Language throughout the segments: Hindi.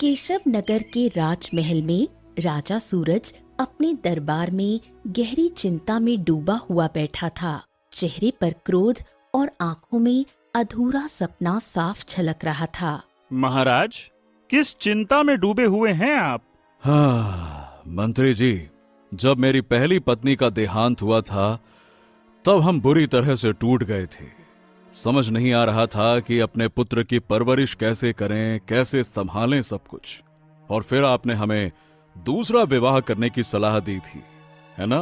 केशव नगर के राजमहल में राजा सूरज अपने दरबार में गहरी चिंता में डूबा हुआ बैठा था। चेहरे पर क्रोध और आंखों में अधूरा सपना साफ झलक रहा था। महाराज, किस चिंता में डूबे हुए हैं आप? हाँ मंत्री जी, जब मेरी पहली पत्नी का देहांत हुआ था तब हम बुरी तरह से टूट गए थे। समझ नहीं आ रहा था कि अपने पुत्र की परवरिश कैसे करें, कैसे संभालें सब कुछ। और फिर आपने हमें दूसरा विवाह करने की सलाह दी थी, है ना?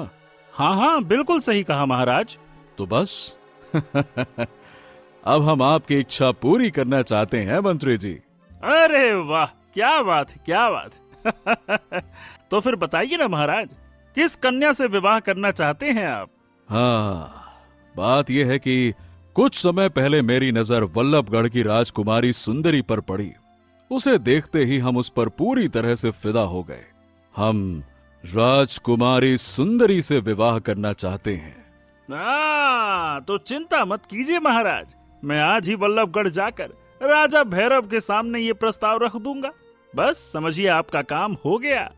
हाँ हाँ, बिल्कुल सही कहा महाराज। तो बस अब हम आपकी इच्छा पूरी करना चाहते हैं मंत्री जी। अरे वाह, क्या बात है, क्या बात। तो फिर बताइए ना महाराज, किस कन्या से विवाह करना चाहते हैं आप? हाँ, बात यह है कि कुछ समय पहले मेरी नजर वल्लभगढ़ की राजकुमारी सुंदरी पर पड़ी। उसे देखते ही हम उस पर पूरी तरह से फिदा हो गए। हम राजकुमारी सुंदरी से विवाह करना चाहते हैं। तो चिंता मत कीजिए महाराज, मैं आज ही वल्लभगढ़ जाकर राजा भैरव के सामने ये प्रस्ताव रख दूंगा। बस समझिए, आपका काम हो गया।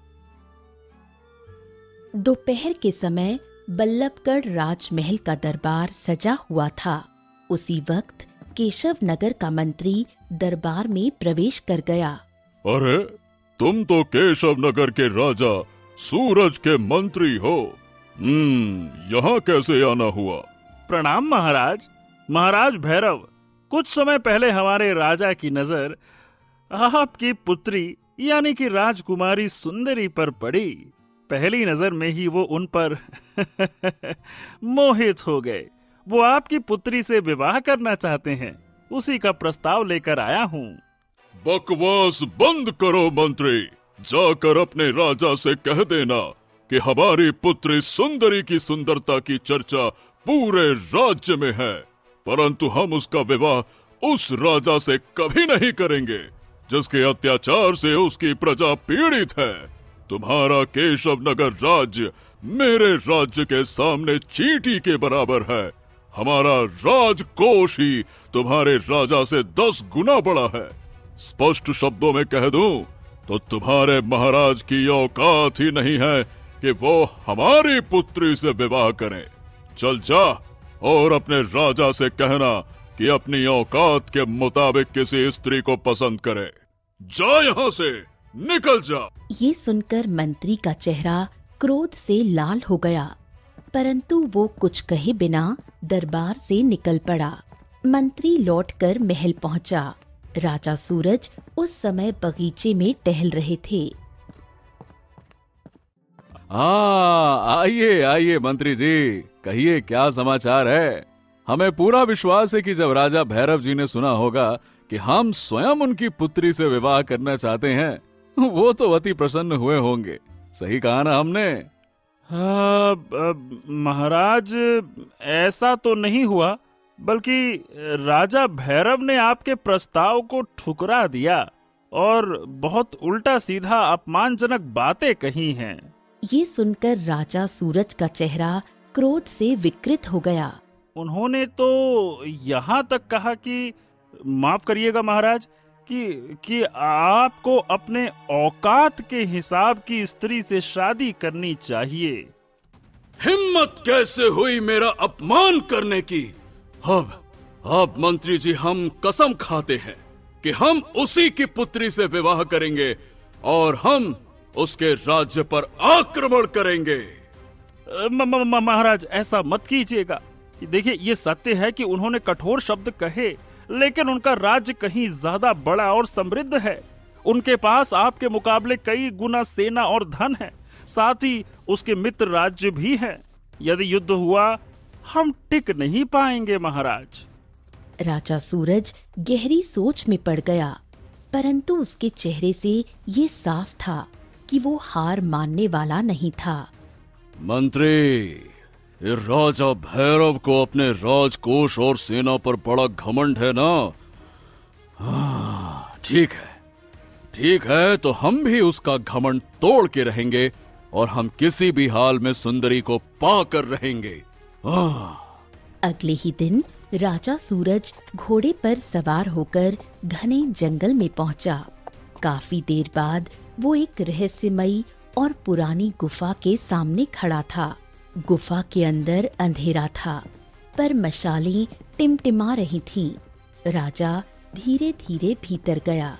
दोपहर के समय वल्लभगढ़ राजमहल का दरबार सजा हुआ था। उसी वक्त केशव नगर का मंत्री दरबार में प्रवेश कर गया। अरे, तुम तो केशव नगर के राजा सूरज के मंत्री हो। यहाँ कैसे आना हुआ? प्रणाम महाराज। महाराज भैरव, कुछ समय पहले हमारे राजा की नजर आपकी पुत्री यानी कि राजकुमारी सुंदरी पर पड़ी। पहली नजर में ही वो उन पर मोहित हो गए। वो आपकी पुत्री से विवाह करना चाहते हैं, उसी का प्रस्ताव लेकर आया हूँ। बकवास बंद करो मंत्री। जाकर अपने राजा से कह देना कि हमारी पुत्री सुंदरी की सुंदरता की चर्चा पूरे राज्य में है, परंतु हम उसका विवाह उस राजा से कभी नहीं करेंगे जिसके अत्याचार से उसकी प्रजा पीड़ित है। तुम्हारा केशव नगर राज्य मेरे राज्य के सामने चींटी के बराबर है। हमारा राजकोष ही तुम्हारे राजा से 10 गुना बड़ा है। स्पष्ट शब्दों में कह दूं तो तुम्हारे महाराज की औकात ही नहीं है कि वो हमारी पुत्री से विवाह करें। चल जा और अपने राजा से कहना कि अपनी औकात के मुताबिक किसी स्त्री को पसंद करे। जा यहाँ से, निकल जा। ये सुनकर मंत्री का चेहरा क्रोध से लाल हो गया, परंतु वो कुछ कहे बिना दरबार से निकल पड़ा। मंत्री लौटकर महल पहुंचा। राजा सूरज उस समय बगीचे में टहल रहे थे। आइए आइए मंत्री जी, कहिए क्या समाचार है। हमें पूरा विश्वास है कि जब राजा भैरव जी ने सुना होगा कि हम स्वयं उनकी पुत्री से विवाह करना चाहते हैं, वो तो अति प्रसन्न हुए होंगे। सही कहा ना हमने? महाराज, ऐसा तो नहीं हुआ, बल्कि राजा भैरव ने आपके प्रस्ताव को ठुकरा दिया और बहुत उल्टा सीधा अपमानजनक बातें कही हैं। ये सुनकर राजा सूरज का चेहरा क्रोध से विकृत हो गया। उन्होंने तो यहाँ तक कहा कि, माफ करिएगा महाराज, कि आपको अपने औकात के हिसाब की स्त्री से शादी करनी चाहिए। हिम्मत कैसे हुई मेरा अपमान करने की? अब मंत्री जी, हम कसम खाते हैं कि हम उसी की पुत्री से विवाह करेंगे और हम उसके राज्य पर आक्रमण करेंगे। महाराज, ऐसा मत कीजिएगा। देखिए, ये सत्य है कि उन्होंने कठोर शब्द कहे, लेकिन उनका राज्य कहीं ज्यादा बड़ा और समृद्ध है। उनके पास आपके मुकाबले कई गुना सेना और धन है, साथ ही उसके मित्र राज्य भी हैं। यदि युद्ध हुआ, हम टिक नहीं पाएंगे महाराज। राजा सूरज गहरी सोच में पड़ गया, परंतु उसके चेहरे से ये साफ था कि वो हार मानने वाला नहीं था। मंत्री, राजा भैरव को अपने राजकोष और सेना पर बड़ा घमंड है ना? हाँ, ठीक है, तो हम भी उसका घमंड तोड़ के रहेंगे और हम किसी भी हाल में सुंदरी को पाकर रहेंगे। अगले ही दिन राजा सूरज घोड़े पर सवार होकर घने जंगल में पहुंचा। काफी देर बाद वो एक रहस्यमयी और पुरानी गुफा के सामने खड़ा था। गुफा के अंदर अंधेरा था, पर मशालें टिमटिमा रही थीं। राजा धीरे धीरे भीतर गया।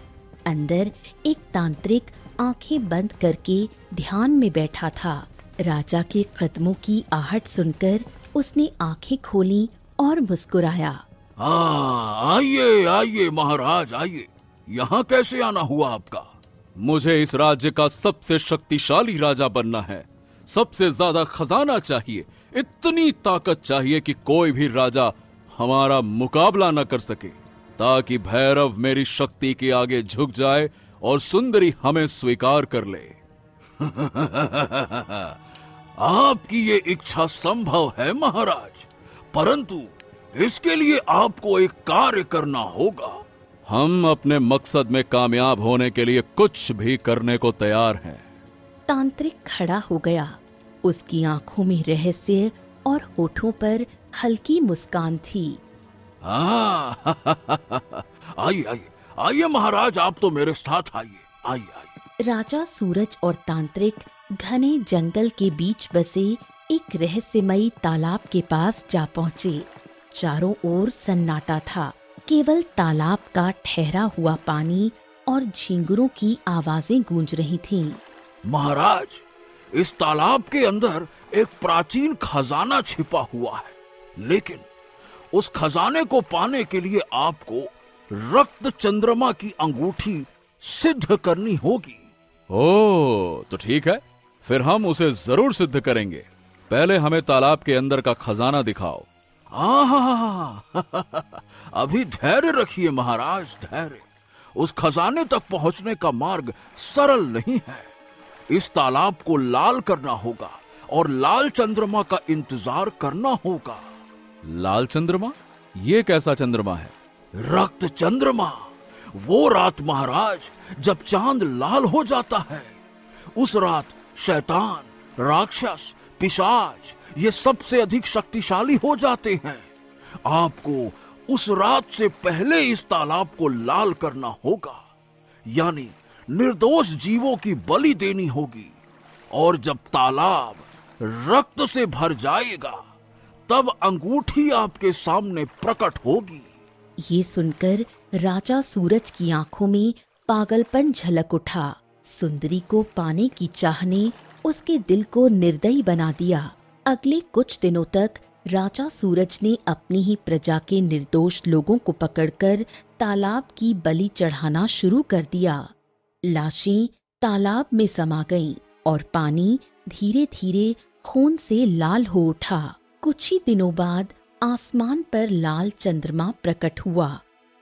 अंदर एक तांत्रिक आंखें बंद करके ध्यान में बैठा था। राजा के कदमों की आहट सुनकर उसने आंखें खोली और मुस्कुराया। आइए आइए महाराज आइए, यहाँ कैसे आना हुआ आपका? मुझे इस राज्य का सबसे शक्तिशाली राजा बनना है। सबसे ज्यादा खजाना चाहिए, इतनी ताकत चाहिए कि कोई भी राजा हमारा मुकाबला न कर सके, ताकि भैरव मेरी शक्ति के आगे झुक जाए और सुंदरी हमें स्वीकार कर ले। आपकी ये इच्छा संभव है महाराज, परंतु इसके लिए आपको एक कार्य करना होगा। हम अपने मकसद में कामयाब होने के लिए कुछ भी करने को तैयार हैं। तांत्रिक खड़ा हो गया। उसकी आंखों में रहस्य और होठों पर हल्की मुस्कान थी। आइए आइए आइए महाराज, आप तो मेरे साथ आइए आइए आइए। राजा सूरज और तांत्रिक घने जंगल के बीच बसे एक रहस्यमयी तालाब के पास जा पहुँचे। चारों ओर सन्नाटा था। केवल तालाब का ठहरा हुआ पानी और झींगुरों की आवाजें गूंज रही थीं। महाराज, इस तालाब के अंदर एक प्राचीन खजाना छिपा हुआ है, लेकिन उस खजाने को पाने के लिए आपको रक्त चंद्रमा की अंगूठी सिद्ध करनी होगी। ओह, तो ठीक है, फिर हम उसे जरूर सिद्ध करेंगे। पहले हमें तालाब के अंदर का खजाना दिखाओ। अभी धैर्य रखिए महाराज, धैर्य। उस खजाने तक पहुंचने का मार्ग सरल नहीं है। इस तालाब को लाल करना होगा और लाल चंद्रमा का इंतजार करना होगा। लाल चंद्रमा? ये कैसा चंद्रमा है? रक्त चंद्रमा। वो रात महाराज जब चांद लाल हो जाता है, उस रात शैतान, राक्षस, पिशाच ये सबसे अधिक शक्तिशाली हो जाते हैं। आपको उस रात से पहले इस तालाब को लाल करना होगा, यानी निर्दोष जीवों की बलि देनी होगी। और जब तालाब रक्त से भर जाएगा, तब अंगूठी आपके सामने प्रकट होगी। ये सुनकर राजा सूरज की आंखों में पागलपन झलक उठा। सुंदरी को पाने की चाह ने उसके दिल को निर्दयी बना दिया। अगले कुछ दिनों तक राजा सूरज ने अपनी ही प्रजा के निर्दोष लोगों को पकड़कर तालाब की बलि चढ़ाना शुरू कर दिया। लाशें तालाब में समा गईं और पानी धीरे धीरे खून से लाल हो उठा। कुछ ही दिनों बाद आसमान पर लाल चंद्रमा प्रकट हुआ।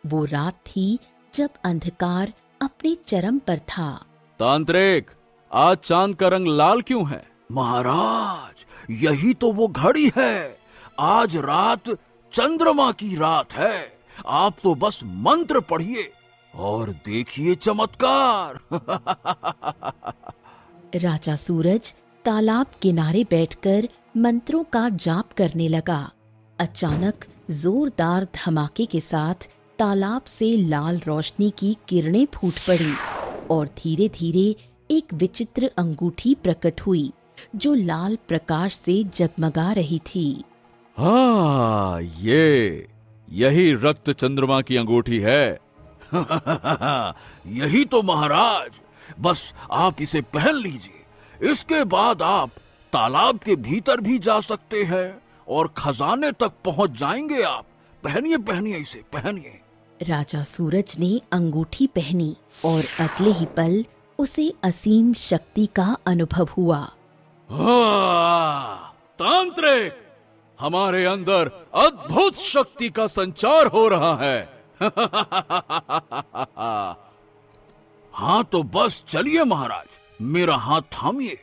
वो रात थी जब अंधकार अपने चरम पर था। तांत्रिक, आज चांद का रंग लाल क्यों है? महाराज, यही तो वो घड़ी है। आज रात चंद्रमा की रात है। आप तो बस मंत्र पढ़िए और देखिए चमत्कार। राजा सूरज तालाब किनारे बैठकर मंत्रों का जाप करने लगा। अचानक जोरदार धमाके के साथ तालाब से लाल रोशनी की किरणें फूट पड़ी और धीरे धीरे एक विचित्र अंगूठी प्रकट हुई जो लाल प्रकाश से जगमगा रही थी। हाँ, यही रक्त चंद्रमा की अंगूठी है। यही तो महाराज, बस आप इसे पहन लीजिए। इसके बाद आप तालाब के भीतर भी जा सकते हैं और खजाने तक पहुंच जाएंगे आप। पहनिए पहनिए, इसे पहनिए। राजा सूरज ने अंगूठी पहनी और अगले ही पल उसे असीम शक्ति का अनुभव हुआ। तांत्रिक, हमारे अंदर अद्भुत शक्ति का संचार हो रहा है। हाँ तो बस चलिए महाराज, मेरा हाथ थामिए।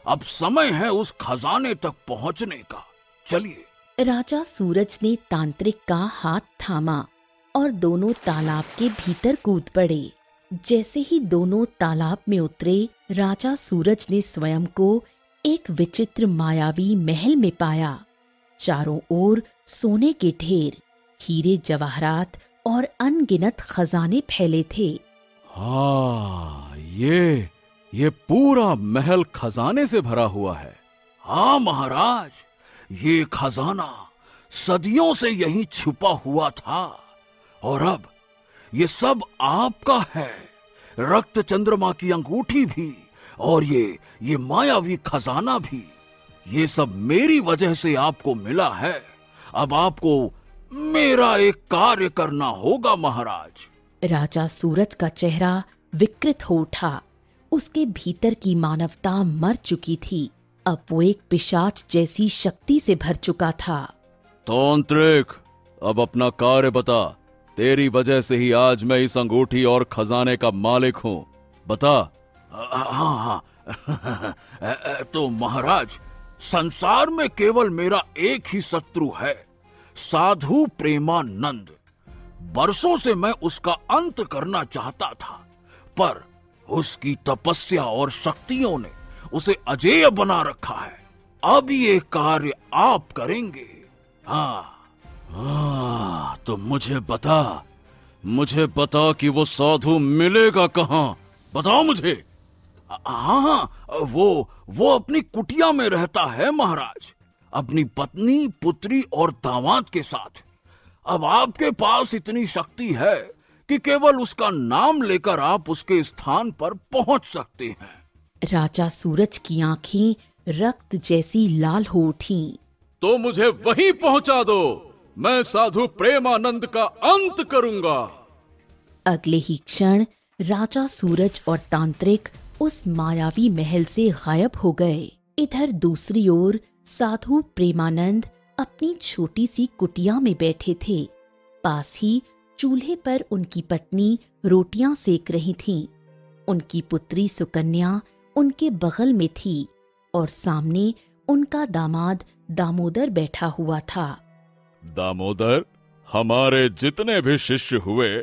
अब समय है उस खजाने तक पहुंचने का। चलिए। राजा सूरज ने तांत्रिक का हाथ थामा और दोनों तालाब के भीतर कूद पड़े। जैसे ही दोनों तालाब में उतरे, राजा सूरज ने स्वयं को एक विचित्र मायावी महल में पाया। चारों ओर सोने के ढेर, हीरे जवाहरात और अनगिनत खजाने फैले थे। हाँ, ये पूरा महल खजाने से भरा हुआ है। हाँ महाराज, ये खजाना सदियों से यहीं छुपा हुआ था और अब ये सब आपका है। रक्त चंद्रमा की अंगूठी भी और ये मायावी खजाना भी, ये सब मेरी वजह से आपको मिला है। अब आपको मेरा एक कार्य करना होगा महाराज। राजा सूरज का चेहरा विकृत हो उठा। उसके भीतर की मानवता मर चुकी थी। अब वो एक पिशाच जैसी शक्ति से भर चुका था। तांत्रिक, अब अपना कार्य बता। तेरी वजह से ही आज मैं इस अंगूठी और खजाने का मालिक हूं। बता। हाँ तो महाराज, संसार में केवल मेरा एक ही शत्रु है, साधु प्रेमानंद। बरसों से मैं उसका अंत करना चाहता था, पर उसकी तपस्या और शक्तियों ने उसे अजेय बना रखा है। अब ये कार्य आप करेंगे। हाँ, तो मुझे बता कि वो साधु मिलेगा कहाँ? बताओ मुझे। हाँ, वो अपनी कुटिया में रहता है महाराज, अपनी पत्नी, पुत्री और दामाद के साथ। अब आपके पास इतनी शक्ति है कि केवल उसका नाम लेकर आप उसके स्थान पर पहुंच सकते हैं। राजा सूरज की आंखें रक्त जैसी लाल हो उठीं। तो मुझे वहीं पहुंचा दो, मैं साधु प्रेमानंद का अंत करूंगा। अगले ही क्षण राजा सूरज और तांत्रिक उस मायावी महल से गायब हो गए। इधर दूसरी ओर साधु प्रेमानंद अपनी छोटी सी कुटिया में बैठे थे। पास ही चूल्हे पर उनकी पत्नी रोटियां सेक रही थीं। उनकी पुत्री सुकन्या उनके बगल में थी और सामने उनका दामाद दामोदर बैठा हुआ था। दामोदर, हमारे जितने भी शिष्य हुए,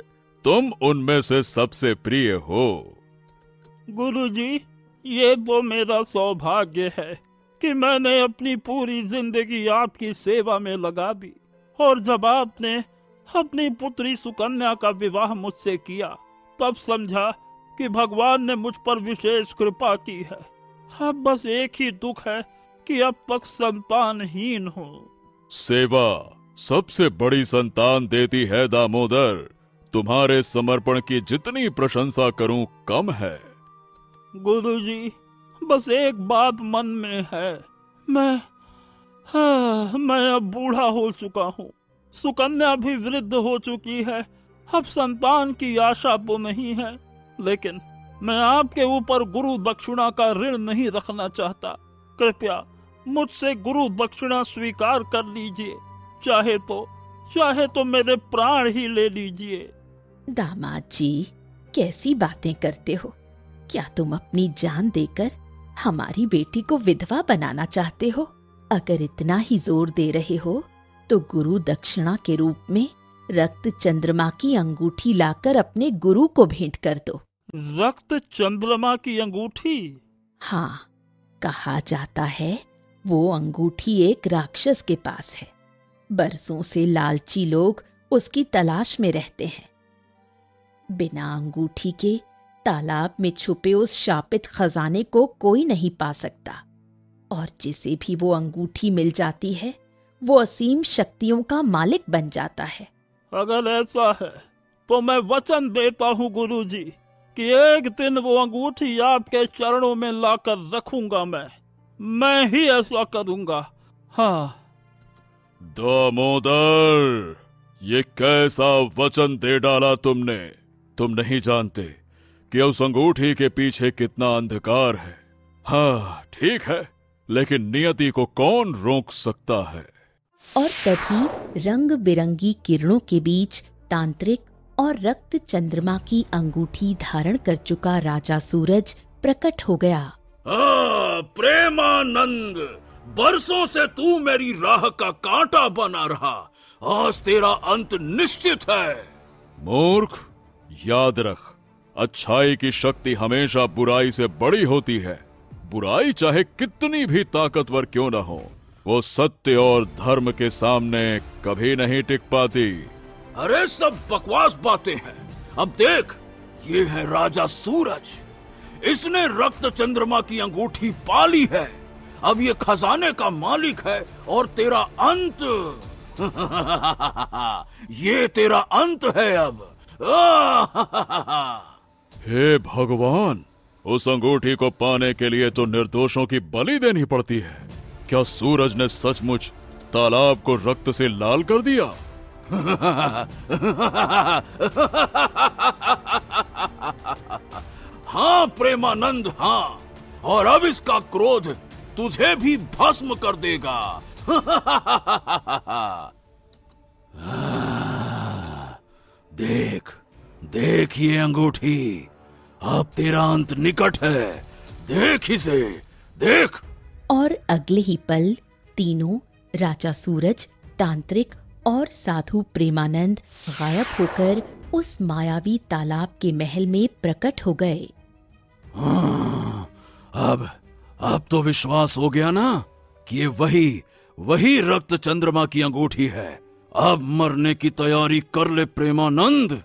तुम उनमें से सबसे प्रिय हो। गुरुजी, ये तो मेरा सौभाग्य है कि मैंने अपनी पूरी जिंदगी आपकी सेवा में लगा दी, और जब आपने अपनी पुत्री सुकन्या का विवाह मुझसे किया, तब समझा कि भगवान ने मुझ पर विशेष कृपा की है। अब बस एक ही दुख है कि अब तक संतानहीन हूँ। सेवा सबसे बड़ी संतान देती है दामोदर। तुम्हारे समर्पण की जितनी प्रशंसा करूं कम है। गुरुजी, बस एक बात मन में है। मैं अब बूढ़ा हो चुका हूँ, सुकन्या भी वृद्ध हो चुकी है। अब संतान की आशा तो नहीं है, लेकिन मैं आपके ऊपर गुरु दक्षिणा का ऋण नहीं रखना चाहता। कृपया मुझसे गुरु दक्षिणा स्वीकार कर लीजिए, चाहे तो मेरे प्राण ही ले लीजिए। दामाद जी, कैसी बातें करते हो? क्या तुम अपनी जान देकर हमारी बेटी को विधवा बनाना चाहते हो? अगर इतना ही जोर दे रहे हो तो गुरु दक्षिणा के रूप में रक्त चंद्रमा की अंगूठी लाकर अपने गुरु को भेंट कर दो। रक्त चंद्रमा की अंगूठी? हाँ, कहा जाता है वो अंगूठी एक राक्षस के पास है। बरसों से लालची लोग उसकी तलाश में रहते हैं। बिना अंगूठी के तालाब में छुपे उस शापित खजाने को कोई नहीं पा सकता, और जिसे भी वो अंगूठी मिल जाती है वो असीम शक्तियों का मालिक बन जाता है। अगर ऐसा है तो मैं वचन देता हूँ गुरुजी कि एक दिन वो अंगूठी आपके चरणों में लाकर रखूंगा। मैं ही ऐसा करूंगा। हाँ। दामोदर, ये कैसा वचन दे डाला तुमने? तुम नहीं जानते कि उस अंगूठी के पीछे कितना अंधकार है। हाँ ठीक है, लेकिन नियति को कौन रोक सकता है? और तभी रंग बिरंगी किरणों के बीच तांत्रिक और रक्त चंद्रमा की अंगूठी धारण कर चुका राजा सूरज प्रकट हो गया। प्रेमानंद, बरसों से तू मेरी राह का कांटा बना रहा, आज तेरा अंत निश्चित है। मूर्ख, याद रख, अच्छाई की शक्ति हमेशा बुराई से बड़ी होती है। बुराई चाहे कितनी भी ताकतवर क्यों न हो, वो सत्य और धर्म के सामने कभी नहीं टिक पाती। अरे सब बकवास बातें हैं। अब देख, ये है राजा सूरज। इसने रक्त चंद्रमा की अंगूठी पाली है। अब ये खजाने का मालिक है और तेरा अंत ये तेरा अंत है अब। हे भगवान, उस अंगूठी को पाने के लिए तो निर्दोषों की बलि देनी पड़ती है। क्या सूरज ने सचमुच तालाब को रक्त से लाल कर दिया? हाँ प्रेमानंद, हाँ। और अब इसका क्रोध तुझे भी भस्म कर देगा। देख देख ये अंगूठी, अब तेरा अंत निकट है। देख इसे, देख। और अगले ही पल तीनों, राजा सूरज, तांत्रिक और साधु प्रेमानंद, गायब होकर उस मायावी तालाब के महल में प्रकट हो गए। अब तो विश्वास हो गया ना कि ये वही रक्त चंद्रमा की अंगूठी है। अब मरने की तैयारी कर ले प्रेमानंद।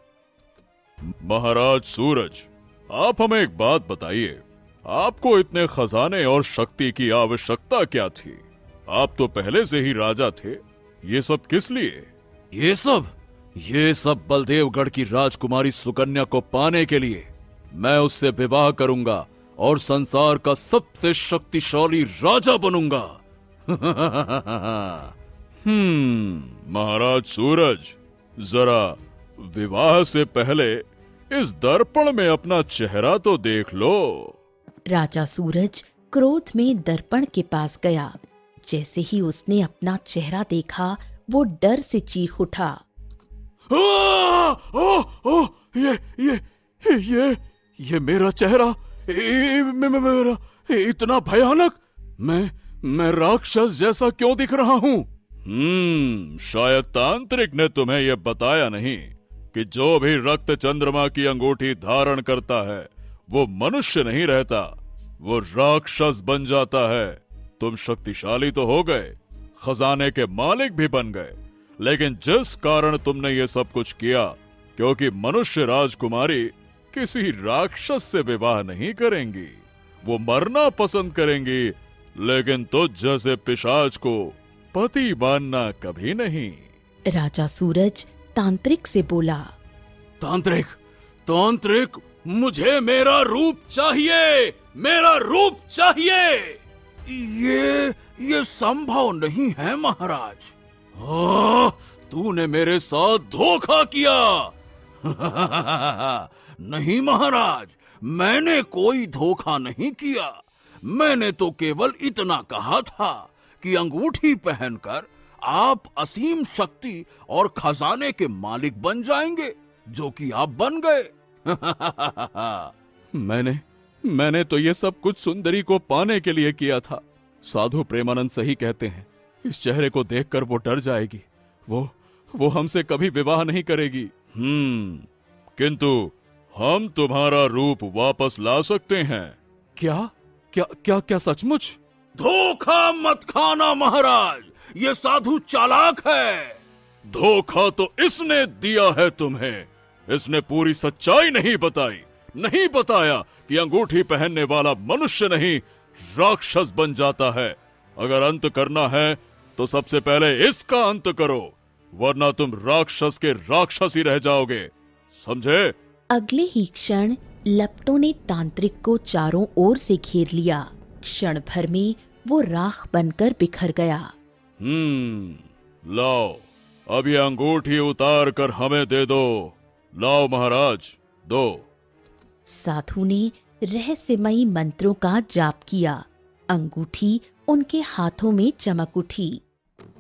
महाराज सूरज, आप हमें एक बात बताइए, आपको इतने खजाने और शक्ति की आवश्यकता क्या थी? आप तो पहले से ही राजा थे। ये सब किस लिए? ये सब बलदेवगढ़ की राजकुमारी सुकन्या को पाने के लिए। मैं उससे विवाह करूंगा और संसार का सबसे शक्तिशाली राजा बनूंगा। महाराज सूरज, जरा विवाह से पहले इस दर्पण में अपना चेहरा तो देख लो। राजा सूरज क्रोध में दर्पण के पास गया। जैसे ही उसने अपना चेहरा देखा, वो डर से चीख उठा। ये मेरा चेहरा, मेरा इतना भयानक। मैं राक्षस जैसा क्यों दिख रहा हूँ? शायद तांत्रिक ने तुम्हें यह बताया नहीं कि जो भी रक्त चंद्रमा की अंगूठी धारण करता है वो मनुष्य नहीं रहता, वो राक्षस बन जाता है। तुम शक्तिशाली तो हो गए, खजाने के मालिक भी बन गए, लेकिन जिस कारण तुमने ये सब कुछ किया, क्योंकि मनुष्य राजकुमारी किसी राक्षस से विवाह नहीं करेंगी, वो मरना पसंद करेंगी, लेकिन तुझ जैसे पिशाच को पति मानना कभी नहीं। राजा सूरज तांत्रिक से बोला, तांत्रिक, मुझे मेरा रूप चाहिए, मेरा रूप चाहिए। ये संभव नहीं है महाराज। तूने मेरे साथ धोखा किया। नहीं महाराज, मैंने कोई धोखा नहीं किया। मैंने तो केवल इतना कहा था कि अंगूठी पहनकर आप असीम शक्ति और खजाने के मालिक बन जाएंगे, जो कि आप बन गए। मैंने तो ये सब कुछ सुंदरी को पाने के लिए किया था। साधु प्रेमानंद सही कहते हैं, इस चेहरे को देखकर वो डर जाएगी। वो हमसे कभी विवाह नहीं करेगी। किंतु हम तुम्हारा रूप वापस ला सकते हैं। क्या सचमुच? धोखा मत खाना महाराज, ये साधु चालाक है। धोखा तो इसने दिया है तुम्हें। इसने पूरी सच्चाई नहीं बताई, नहीं बताया कि अंगूठी पहनने वाला मनुष्य नहीं राक्षस बन जाता है। अगर अंत करना है तो सबसे पहले इसका अंत करो, वरना तुम राक्षस के राक्षस ही रह जाओगे, समझे? अगले ही क्षण लपटों ने तांत्रिक को चारों ओर से घेर लिया। क्षण भर में वो राख बनकर बिखर गया। लाओ, अब ये अंगूठी उतार कर हमें दे दो। लाओ महाराज, दो। साधु ने रहस्यमयी मंत्रों का जाप किया। अंगूठी उनके हाथों में चमक उठी।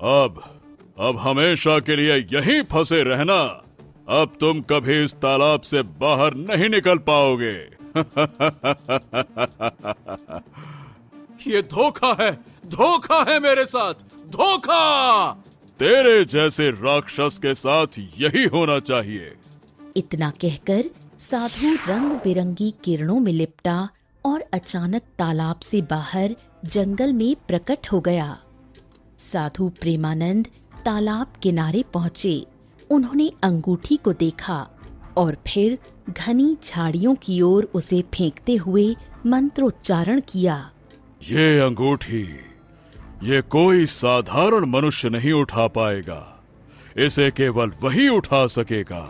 अब हमेशा के लिए यहीं फंसे रहना। अब तुम कभी इस तालाब से बाहर नहीं निकल पाओगे। ये धोखा है मेरे साथ, धोखा। तेरे जैसे राक्षस के साथ यही होना चाहिए। इतना कहकर साधु रंग बिरंगी किरणों में लिपटा और अचानक तालाब से बाहर जंगल में प्रकट हो गया। साधु प्रेमानंद तालाब किनारे पहुंचे। उन्होंने अंगूठी को देखा। और फिर घनी झाड़ियों की ओर उसे फेंकते हुए मंत्रोच्चारण किया। ये अंगूठी ये कोई साधारण मनुष्य नहीं उठा पाएगा। इसे केवल वही उठा सकेगा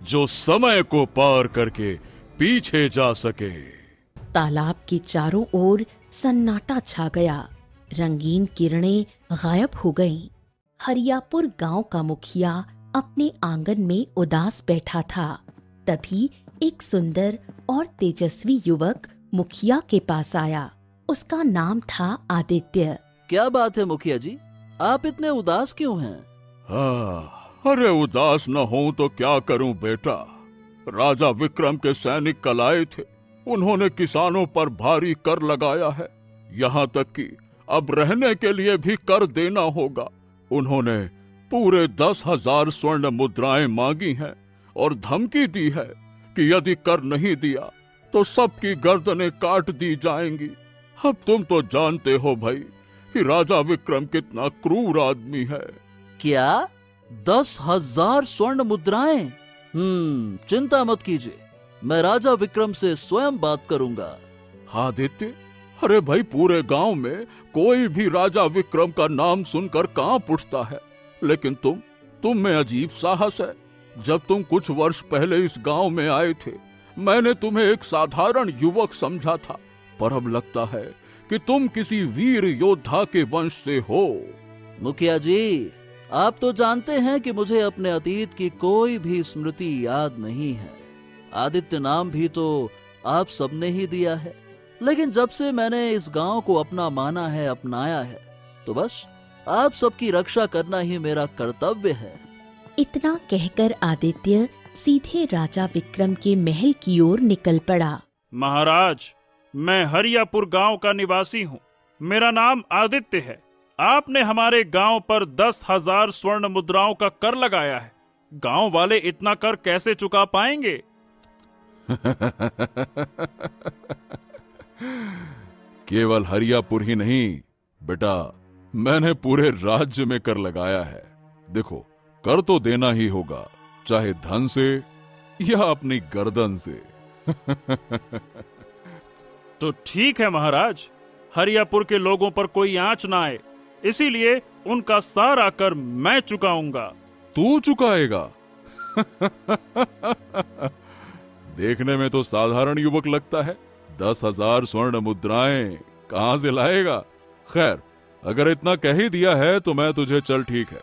जो समय को पार करके पीछे जा सके। तालाब के चारों ओर सन्नाटा छा गया। रंगीन किरणें गायब हो गईं। हरियापुर गांव का मुखिया अपने आंगन में उदास बैठा था। तभी एक सुंदर और तेजस्वी युवक मुखिया के पास आया। उसका नाम था आदित्य। क्या बात है मुखिया जी, आप इतने उदास क्यों हैं? हाँ, अरे उदास न हूं तो क्या करूं बेटा। राजा विक्रम के सैनिक कल आए थे। उन्होंने किसानों पर भारी कर लगाया है। यहाँ तक कि अब रहने के लिए भी कर देना होगा। उन्होंने पूरे 10,000 स्वर्ण मुद्राएं मांगी हैं और धमकी दी है कि यदि कर नहीं दिया तो सबकी गर्दनें काट दी जाएंगी। अब तुम तो जानते हो भाई कि राजा विक्रम कितना क्रूर आदमी है। क्या 10,000 स्वर्ण मुद्राएं? चिंता मत कीजिए, मैं राजा विक्रम से स्वयं बात करूंगा। आदित्य, अरे भाई पूरे गांव में कोई भी राजा विक्रम का नाम सुनकर कांप उठता है, लेकिन तुम में अजीब साहस है। जब तुम कुछ वर्ष पहले इस गांव में आए थे, मैंने तुम्हें एक साधारण युवक समझा था, पर अब लगता है कि तुम किसी वीर योद्धा के वंश से हो। मुखिया जी, आप तो जानते हैं कि मुझे अपने अतीत की कोई भी स्मृति याद नहीं है। आदित्य नाम भी तो आप सबने ही दिया है, लेकिन जब से मैंने इस गांव को अपना माना है, अपनाया है, तो बस आप सबकी रक्षा करना ही मेरा कर्तव्य है। इतना कहकर आदित्य सीधे राजा विक्रम के महल की ओर निकल पड़ा। महाराज, मैं हरियापुर गांव का निवासी हूँ। मेरा नाम आदित्य है। आपने हमारे गांव पर 10,000 स्वर्ण मुद्राओं का कर लगाया है। गांव वाले इतना कर कैसे चुका पाएंगे? केवल हरियापुर ही नहीं बेटा, मैंने पूरे राज्य में कर लगाया है। देखो, कर तो देना ही होगा, चाहे धन से या अपनी गर्दन से। तो ठीक है महाराज, हरियापुर के लोगों पर कोई आंच ना आए, इसीलिए उनका सारा कर मैं चुकाऊंगा। तू चुकाएगा? देखने में तो साधारण युवक लगता है। 10,000 स्वर्ण मुद्राएं कहां से लाएगा? खैर, अगर इतना कह ही दिया है तो मैं तुझे चल ठीक है,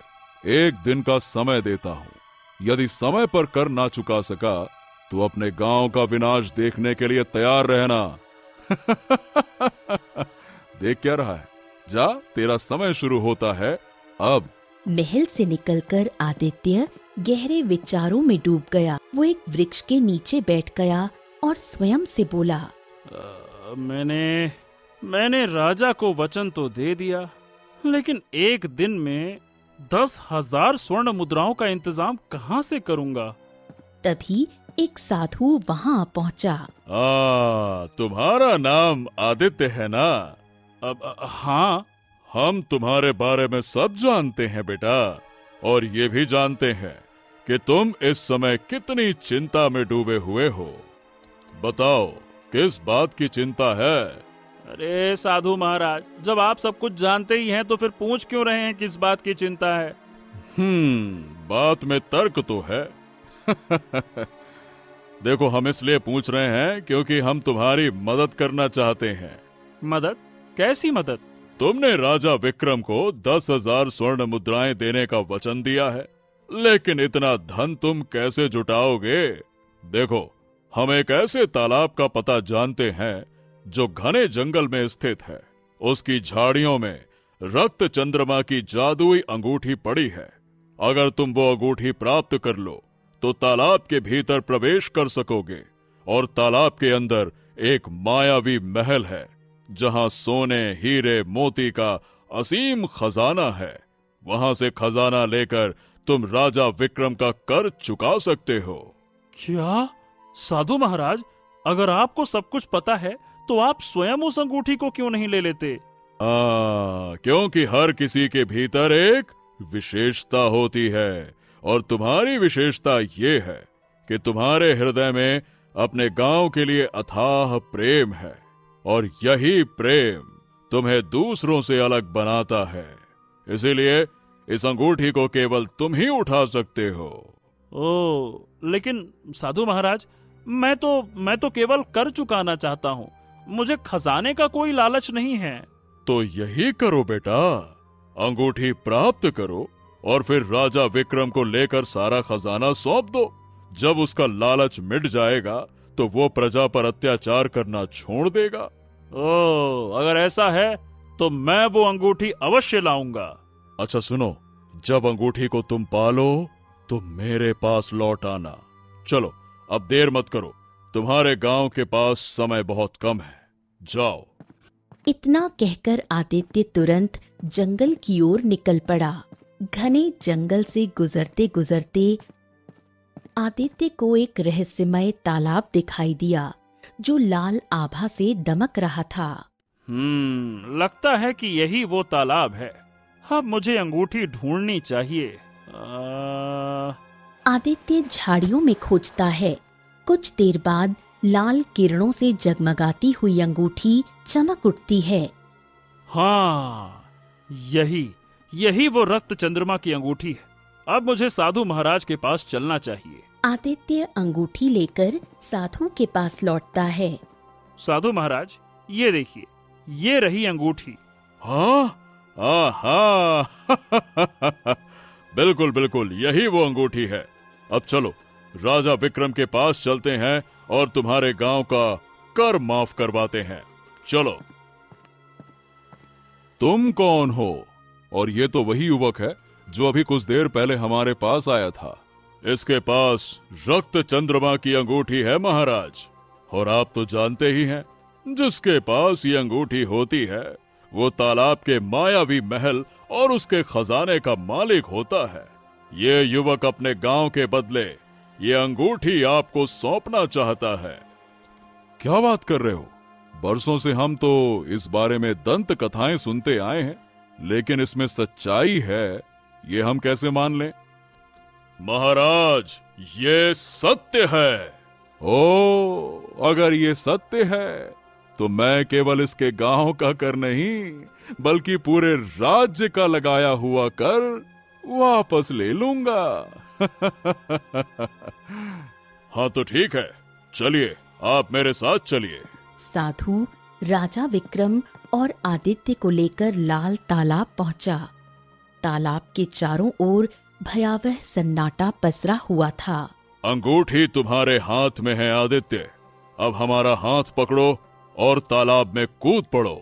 1 दिन का समय देता हूं। यदि समय पर कर ना चुका सका तो अपने गांव का विनाश देखने के लिए तैयार रहना। देख क्या रहा है? जा, तेरा समय शुरू होता है अब। महल से निकलकर आदित्य गहरे विचारों में डूब गया। वो एक वृक्ष के नीचे बैठ गया और स्वयं से बोला, मैंने राजा को वचन तो दे दिया, लेकिन 1 दिन में 10,000 स्वर्ण मुद्राओं का इंतजाम कहां से करूंगा? तभी एक साधु वहां पहुंचा। तुम्हारा नाम आदित्य है ना? अब हाँ। हम तुम्हारे बारे में सब जानते हैं बेटा, और ये भी जानते हैं कि तुम इस समय कितनी चिंता में डूबे हुए हो। बताओ, किस बात की चिंता है? अरे साधु महाराज, जब आप सब कुछ जानते ही हैं तो फिर पूछ क्यों रहे हैं किस बात की चिंता है? बात में तर्क तो है। देखो, हम इसलिए पूछ रहे हैं क्योंकि हम तुम्हारी मदद करना चाहते हैं। मदद? कैसी मदद? तुमने राजा विक्रम को 10,000 स्वर्ण मुद्राएं देने का वचन दिया है, लेकिन इतना धन तुम कैसे जुटाओगे? देखो, हम एक ऐसे तालाब का पता जानते हैं जो घने जंगल में स्थित है। उसकी झाड़ियों में रक्त चंद्रमा की जादुई अंगूठी पड़ी है। अगर तुम वो अंगूठी प्राप्त कर लो तो तालाब के भीतर प्रवेश कर सकोगे, और तालाब के अंदर एक मायावी महल है जहां सोने, हीरे, मोती का असीम खजाना है। वहां से खजाना लेकर तुम राजा विक्रम का कर चुका सकते हो। क्या? साधु महाराज, अगर आपको सब कुछ पता है तो आप स्वयं उस अंगूठी को क्यों नहीं ले लेते? क्योंकि हर किसी के भीतर एक विशेषता होती है, और तुम्हारी विशेषता ये है कि तुम्हारे हृदय में अपने गांव के लिए अथाह प्रेम है और यही प्रेम तुम्हें दूसरों से अलग बनाता है। इसीलिए इस अंगूठी को केवल तुम ही उठा सकते हो। लेकिन साधु महाराज, मैं तो केवल कर चुकाना चाहता हूँ। मुझे खजाने का कोई लालच नहीं है। तो यही करो बेटा, अंगूठी प्राप्त करो और फिर राजा विक्रम को लेकर सारा खजाना सौंप दो। जब उसका लालच मिट जाएगा तो वो प्रजा पर अत्याचार करना छोड़ देगा। अगर ऐसा है तो मैं वो अंगूठी अवश्य लाऊंगा। अच्छा सुनो, जब अंगूठी को तुम पालो तो मेरे पास लौट आना। चलो अब देर मत करो, तुम्हारे गांव के पास समय बहुत कम है, जाओ। इतना कहकर आदित्य तुरंत जंगल की ओर निकल पड़ा। घने जंगल से गुजरते गुजरते आदित्य को एक रहस्यमय तालाब दिखाई दिया जो लाल आभा से दमक रहा था। लगता है कि यही वो तालाब है। अब मुझे अंगूठी ढूंढनी चाहिए। आदित्य झाड़ियों में खोजता है। कुछ देर बाद लाल किरणों से जगमगाती हुई अंगूठी चमक उठती है। हाँ, यही वो रक्त चंद्रमा की अंगूठी है। अब मुझे साधु महाराज के पास चलना चाहिए। आदित्य अंगूठी लेकर साधु के पास लौटता है। साधु महाराज, ये देखिए, ये रही अंगूठी। हाँ बिल्कुल बिल्कुल, यही वो अंगूठी है। अब चलो राजा विक्रम के पास चलते हैं और तुम्हारे गांव का कर माफ करवाते हैं। चलो। तुम कौन हो? और ये तो वही युवक है जो अभी कुछ देर पहले हमारे पास आया था। इसके पास रक्त चंद्रमा की अंगूठी है महाराज, और आप तो जानते ही हैं, जिसके पास ये अंगूठी होती है वो तालाब के मायावी महल और उसके खजाने का मालिक होता है। ये युवक अपने गांव के बदले ये अंगूठी आपको सौंपना चाहता है। क्या बात कर रहे हो? बरसों से हम तो इस बारे में दंत कथाएं सुनते आए हैं, लेकिन इसमें सच्चाई है ये हम कैसे मान लें? महाराज, ये सत्य है। अगर ये सत्य है तो मैं केवल इसके गांव का कर नहीं बल्कि पूरे राज्य का लगाया हुआ कर वापस ले लूंगा। हाँ तो ठीक है, चलिए, आप मेरे साथ चलिए। साधु राजा विक्रम और आदित्य को लेकर लाल तालाब पहुंचा। तालाब के चारों ओर भयावह सन्नाटा पसरा हुआ था। अंगूठी तुम्हारे हाथ में है आदित्य, अब हमारा हाथ पकड़ो और तालाब में कूद पड़ो।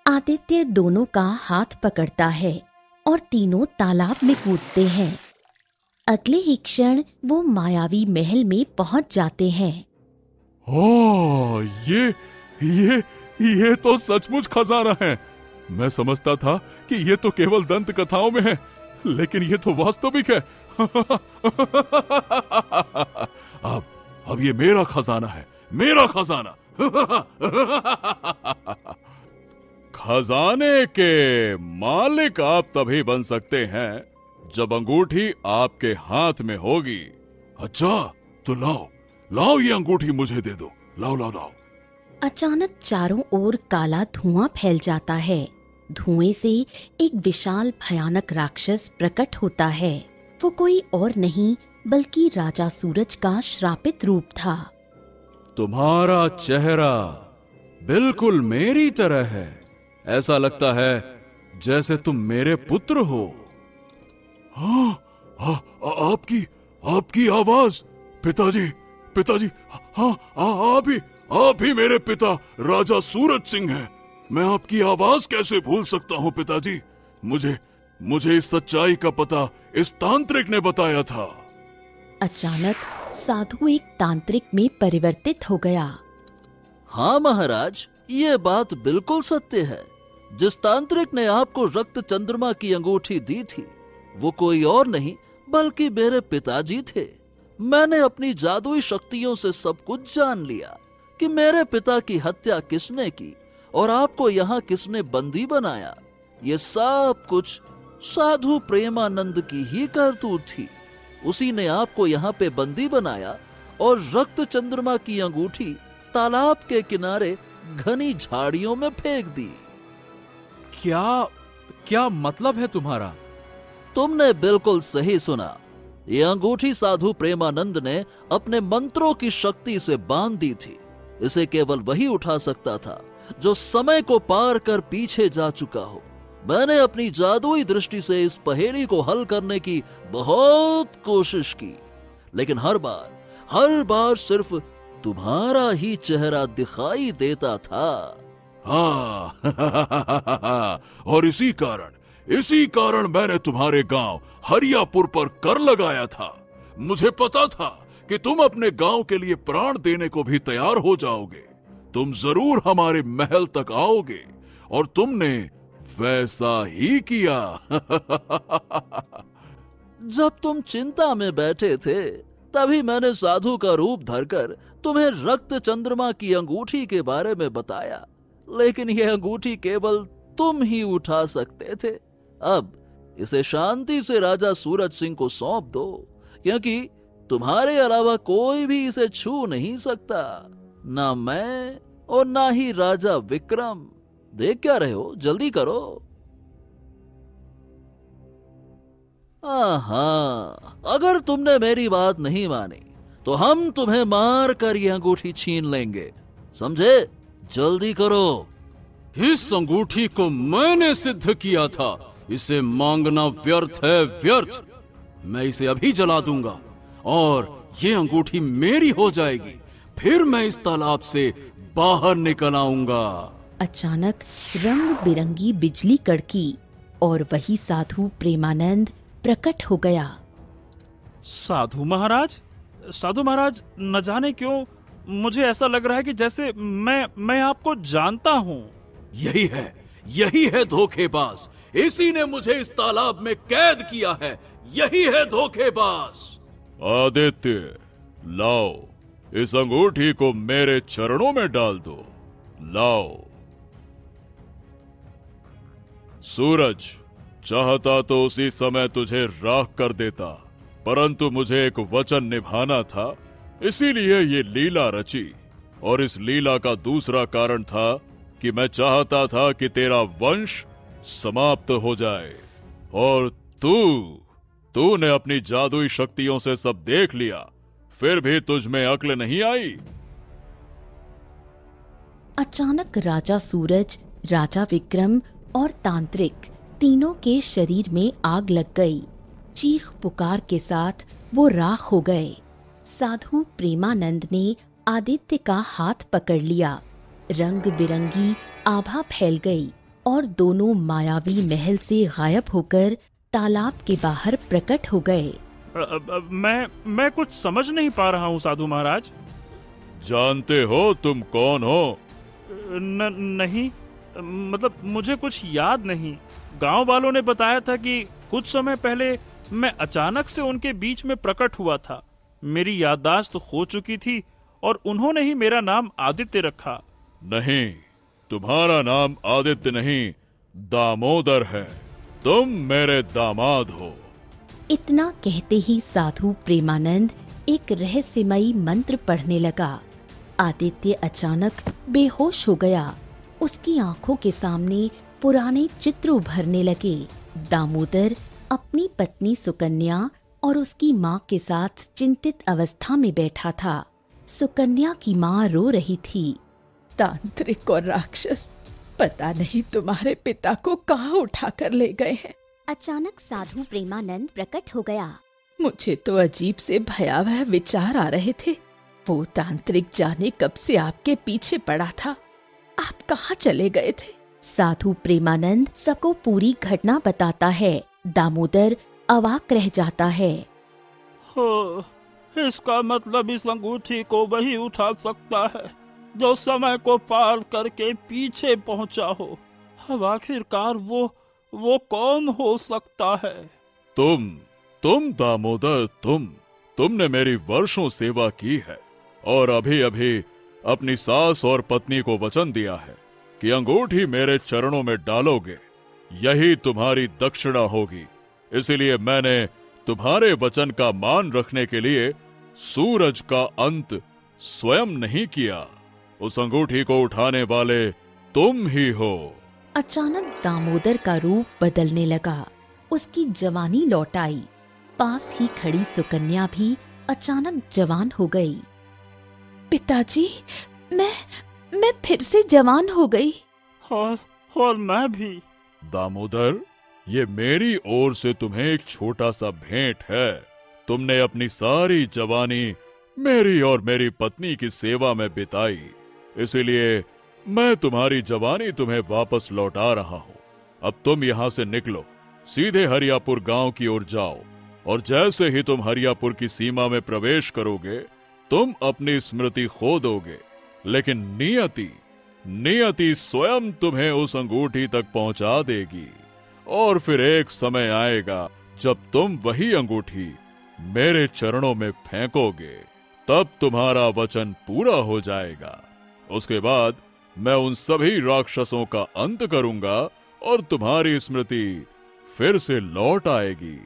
आदित्य दोनों का हाथ पकड़ता है और तीनों तालाब में कूदते हैं। अगले ही क्षण वो मायावी महल में पहुंच जाते हैं। ये तो सचमुच खजाना है। मैं समझता था कि ये तो केवल दंत कथाओं में है, लेकिन ये तो वास्तविक है। अब ये मेरा खजाना है, मेरा खजाना। खजाने के मालिक आप तभी बन सकते हैं जब अंगूठी आपके हाथ में होगी। अच्छा, तो लाओ ये अंगूठी मुझे दे दो। लाओ। अचानक चारों ओर काला धुआं फैल जाता है। धुएं से एक विशाल भयानक राक्षस प्रकट होता है। वो कोई और नहीं बल्कि राजा सूरज का श्रापित रूप था। तुम्हारा चेहरा बिल्कुल मेरी तरह है। ऐसा लगता है जैसे तुम मेरे पुत्र हो। आपकी आवाज। पिताजी, हाँ, आप ही मेरे पिता राजा सूरज सिंह हैं। मैं आपकी आवाज कैसे भूल सकता हूँ पिताजी? मुझे इस सच्चाई का पता इस तांत्रिक ने बताया था। अचानक साधु एक तांत्रिक में परिवर्तित हो गया। हाँ महाराज, ये बात बिल्कुल सत्य है। जिस तांत्रिक ने आपको रक्त चंद्रमा की अंगूठी दी थी वो कोई और नहीं बल्कि मेरे पिताजी थे। मैंने अपनी जादुई शक्तियों से सब कुछ जान लिया कि मेरे पिता की हत्या किसने की और आपको यहाँ किसने बंदी बनाया। ये सब कुछ साधु प्रेमानंद की ही करतूत थी। उसी ने आपको यहाँ पे बंदी बनाया और रक्त चंद्रमा की अंगूठी तालाब के किनारे घनी झाड़ियों में फेंक दी। क्या क्या मतलब है तुम्हारा? तुमने बिल्कुल सही सुना। ये अंगूठी साधु प्रेमानंद ने अपने मंत्रों की शक्ति से बांध दी थी। इसे केवल वही उठा सकता था जो समय को पार कर पीछे जा चुका हो। मैंने अपनी जादुई दृष्टि से इस पहेली को हल करने की बहुत कोशिश की, लेकिन हर बार सिर्फ तुम्हारा ही चेहरा दिखाई देता था। हाँ और इसी कारण मैंने तुम्हारे गांव हरियापुर पर कर लगाया था। मुझे पता था कि तुम अपने गांव के लिए प्राण देने को भी तैयार हो जाओगे। तुम जरूर हमारे महल तक आओगे और तुमने वैसा ही किया। जब तुम चिंता में बैठे थे तभी मैंने साधु का रूप धरकर तुम्हें रक्त चंद्रमा की अंगूठी के बारे में बताया, लेकिन यह अंगूठी केवल तुम ही उठा सकते थे। अब इसे शांति से राजा सूरज सिंह को सौंप दो, क्योंकि तुम्हारे अलावा कोई भी इसे छू नहीं सकता, ना मैं और ना ही राजा विक्रम। देख क्या रहे हो, जल्दी करो। अगर तुमने मेरी बात नहीं मानी तो हम तुम्हें मार कर यह अंगूठी छीन लेंगे, समझे? जल्दी करो। इस अंगूठी को मैंने सिद्ध किया था, इसे मांगना व्यर्थ है, व्यर्थ। मैं इसे अभी जला दूंगा और ये अंगूठी मेरी हो जाएगी। फिर मैं इस तालाब से बाहर निकल आऊंगा। अचानक रंग बिरंगी बिजली कड़की और वही साधु प्रेमानंद प्रकट हो गया। साधु महाराज, न जाने क्यों मुझे ऐसा लग रहा है कि जैसे मैं आपको जानता हूँ। यही है धोखेबाज। इसी ने मुझे इस तालाब में कैद किया है। यही है धोखेबाज। आदित्य, लाओ, इस अंगूठी को मेरे चरणों में डाल दो। लाओ। सूरज चाहता तो उसी समय तुझे राख कर देता, परंतु मुझे एक वचन निभाना था, इसीलिए ये लीला रची। और इस लीला का दूसरा कारण था कि मैं चाहता था कि तेरा वंश समाप्त हो जाए। और तूने अपनी जादुई शक्तियों से सब देख लिया, फिर भी तुझ में अक्ल नहीं आई। अचानक राजा सूरज, राजा विक्रम और तांत्रिक तीनों के शरीर में आग लग गई। चीख पुकार के साथ वो राख हो गए। साधु प्रेमानंद ने आदित्य का हाथ पकड़ लिया। रंग बिरंगी आभा फैल गई और दोनों मायावी महल से गायब होकर तालाब के बाहर प्रकट हो गए। मैं कुछ समझ नहीं पा रहा हूँ साधु महाराज। जानते हो तुम कौन हो? नहीं, मतलब मुझे कुछ याद नहीं। गांव वालों ने बताया था कि कुछ समय पहले मैं अचानक से उनके बीच में प्रकट हुआ था। मेरी याददाश्त खो चुकी थी और उन्होंने ही मेरा नाम आदित्य रखा। नहीं, तुम्हारा नाम आदित्य नहीं, दामोदर है। तुम मेरे दामाद हो। इतना कहते ही साधु प्रेमानंद एक रहस्यमयी मंत्र पढ़ने लगा। आदित्य अचानक बेहोश हो गया। उसकी आंखों के सामने पुराने चित्र उभरने लगे। दामोदर अपनी पत्नी सुकन्या और उसकी माँ के साथ चिंतित अवस्था में बैठा था। सुकन्या की माँ रो रही थी। तांत्रिक और राक्षस पता नहीं तुम्हारे पिता को कहाँ उठा कर ले गए हैं। अचानक साधु प्रेमानंद प्रकट हो गया। मुझे तो अजीब से भयावह विचार आ रहे थे। वो तांत्रिक जाने कब से आपके पीछे पड़ा था। आप कहाँ चले गए थे? साधु प्रेमानंद सबको पूरी घटना बताता है। दामोदर अवाक रह जाता है। इसका मतलब इस अंगूठी को वही उठा सकता है जो समय को पार करके पीछे पहुंचा हो। अब आखिरकार वो कौन हो सकता है? तुम दामोदर, तुमने मेरी वर्षों सेवा की है और अभी अभी अपनी सास और पत्नी को वचन दिया है कि अंगूठी मेरे चरणों में डालोगे, यही तुम्हारी दक्षिणा होगी। इसीलिए मैंने तुम्हारे वचन का मान रखने के लिए सूरज का अंत स्वयं नहीं किया। उस अंगूठी को उठाने वाले तुम ही हो। अचानक दामोदर का रूप बदलने लगा। उसकी जवानी लौट आई। पास ही खड़ी सुकन्या भी अचानक जवान हो गई। पिताजी, मैं फिर से जवान हो गई। और मैं भी। दामोदर, ये मेरी ओर से तुम्हें एक छोटा सा भेंट है। तुमने अपनी सारी जवानी मेरी और मेरी पत्नी की सेवा में बिताई, इसीलिए मैं तुम्हारी जवानी तुम्हें वापस लौटा रहा हूँ। अब तुम यहाँ से निकलो, सीधे हरियापुर गांव की ओर जाओ, और जैसे ही तुम हरियापुर की सीमा में प्रवेश करोगे, तुम अपनी स्मृति खो दोगे, लेकिन नियति स्वयं तुम्हें उस अंगूठी तक पहुंचा देगी। और फिर एक समय आएगा जब तुम वही अंगूठी मेरे चरणों में फेंकोगे, तब तुम्हारा वचन पूरा हो जाएगा। उसके बाद मैं उन सभी राक्षसों का अंत करूंगा और तुम्हारी स्मृति फिर से लौट आएगी।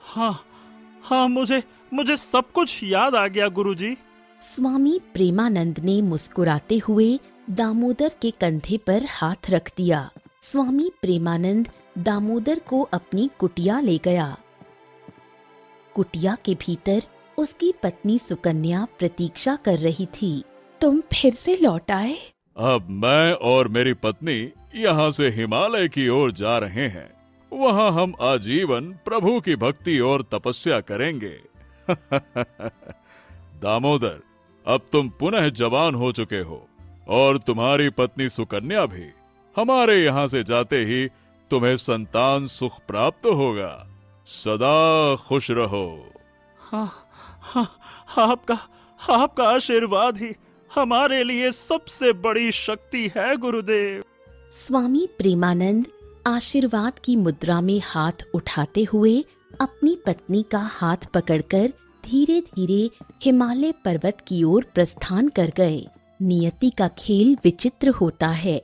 हाँ, मुझे सब कुछ याद आ गया गुरुजी। स्वामी प्रेमानंद ने मुस्कुराते हुए दामोदर के कंधे पर हाथ रख दिया। स्वामी प्रेमानंद दामोदर को अपनी कुटिया ले गया। कुटिया के भीतर उसकी पत्नी सुकन्या प्रतीक्षा कर रही थी। तुम फिर से लौट आए? अब मैं और मेरी पत्नी यहाँ से हिमालय की ओर जा रहे हैं। वहाँ हम आजीवन प्रभु की भक्ति और तपस्या करेंगे। दामोदर, अब तुम पुनः जवान हो चुके हो, और तुम्हारी पत्नी सुकन्या भी। हमारे यहाँ से जाते ही तुम्हें संतान सुख प्राप्त होगा। सदा खुश रहो। हाँ, आपका आशीर्वाद ही हमारे लिए सबसे बड़ी शक्ति है गुरुदेव। स्वामी प्रेमानंद आशीर्वाद की मुद्रा में हाथ उठाते हुए अपनी पत्नी का हाथ पकड़कर धीरे धीरे हिमालय पर्वत की ओर प्रस्थान कर गए। नियति का खेल विचित्र होता है।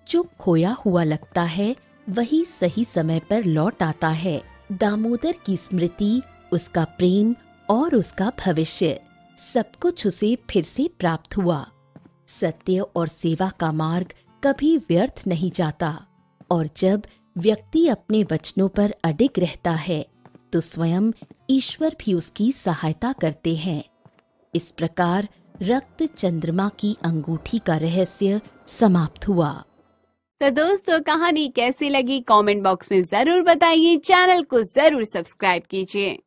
जो खोया हुआ लगता है वही सही समय पर लौट आता है। दामोदर की स्मृति, उसका प्रेम और उसका भविष्य, सब कुछ उसे फिर से प्राप्त हुआ। सत्य और सेवा का मार्ग कभी व्यर्थ नहीं जाता, और जब व्यक्ति अपने वचनों पर अडिग रहता है तो स्वयं ईश्वर भी उसकी सहायता करते हैं। इस प्रकार रक्त चंद्रमा की अंगूठी का रहस्य समाप्त हुआ। तो दोस्तों, कहानी कैसी लगी कमेंट बॉक्स में जरूर बताइए। चैनल को जरूर सब्सक्राइब कीजिए।